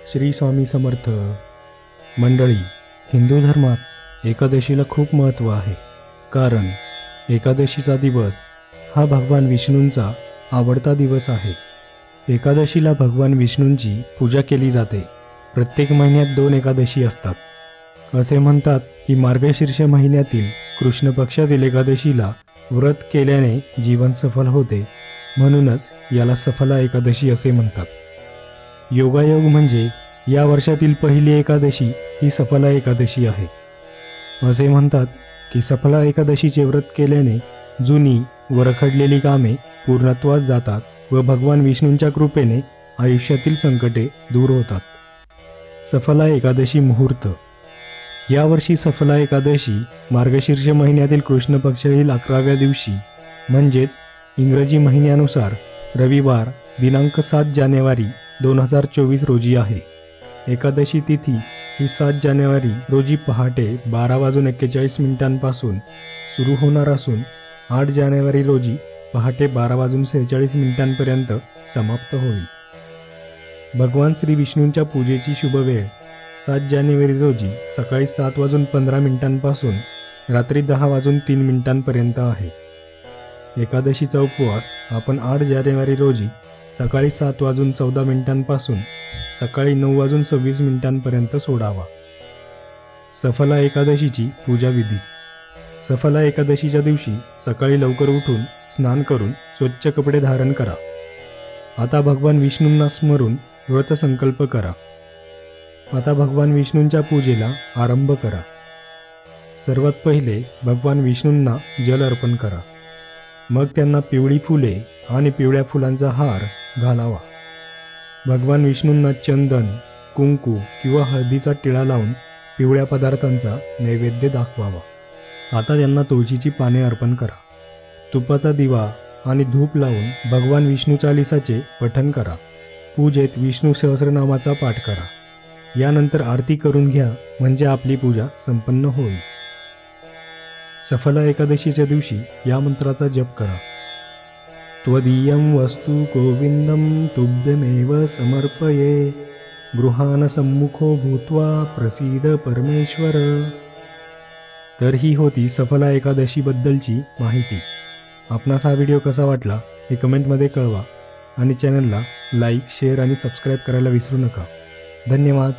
श्री स्वामी समर्थ मंडळी, हिंदू धर्मात एकादशीला खूप महत्त्व आहे. कारण एकादशीचा दिवस हा भगवान विष्णूंचा आवडता दिवस आहे. एकादशीला भगवान विष्णूंची पूजा केली जाते. प्रत्येक महिन्यात 2 एकादशी असतात. असे म्हणतात की मार्गशीर्ष महिन्यातील कृष्ण पक्षातील एकादशीला व्रत केल्याने जीवन सफल होते, म्हणूनच याला सफला एकादशी असे म्हणतात. योगायोग म्हणजे या वर्षातील पहिली एकादशी ही सफला एकादशी आहे. असे म्हणतात की सफला एकादशीचे व्रत केल्याने जुनी व रखडलेली कामे पूर्णत्वास जातात व भगवान विष्णूंच्या कृपेने आयुष्यातील संकटे दूर होतात. सफला एकादशी मुहूर्त. यावर्षी सफला एकादशी मार्गशीर्ष महिन्यातील कृष्ण पक्षातील 11व्या दिवशी म्हणजेच इंग्रजी महिन्यानुसार रविवार दिनांक 7 जानेवारी 2024 रोजी आहे. एकादशी तिथी ही 7 जानेवारी रोजी पहाटे 12:41 पासून सुरू होणार असून 8 जानेवारी रोजी पहाटे 12:46 पर्यंत समाप्त होईल. भगवान श्री विष्णूंच्या पूजेची शुभवेळ 7 जानेवारी रोजी सकाळी 7:15 पासून रात्री 10:03 पर्यंत आहे. एकादशीचा उपवास आपण 8 जानेवारी रोजी सकाळी 7:14 पासून सकाळी 9:26 पर्यंत सोडावा. सफला एकादशीची पूजाविधी. सफला एकादशीच्या दिवशी सकाळी लवकर उठून स्नान करून स्वच्छ कपडे धारण करा. आता भगवान विष्णूंना स्मरून व्रत संकल्प करा. आता भगवान विष्णूंच्या पूजेला आरंभ करा. सर्वात पहिले भगवान विष्णूंना जल अर्पण करा. मग त्यांना पिवळी फुले आणि पिवळ्या फुलांचा हार घालावा. भगवान विष्णूंना चंदन, कुंकू किंवा हळदीचा टिळा लावून पिवळ्या पदार्थांचा नैवेद्य दाखवावा. आता त्यांना तुळशीची पाने अर्पण करा. तुपाचा दिवा आणि धूप लावून भगवान विष्णू चालीसाचे पठण करा. पूजेत विष्णू सहस्रनामाचा पाठ करा. यानंतर आरती करून घ्या, म्हणजे आपली पूजा संपन्न होईल. सफला एकादशीच्या दिवशी या मंत्राचा जप करा. त्वदीयं वस्तु गोविंदं तुभ्यमेव समर्पये गृहान सम्मुखो भूत्वा प्रसीद परमेश्वर. तर ही होती सफला एकादशीबद्दलची माहिती. आपणास हा व्हिडिओ कसा वाटला हे कमेंटमध्ये कळवा आणि चॅनलला लाईक, शेअर आणि सबस्क्राईब करायला विसरू नका. धन्यवाद.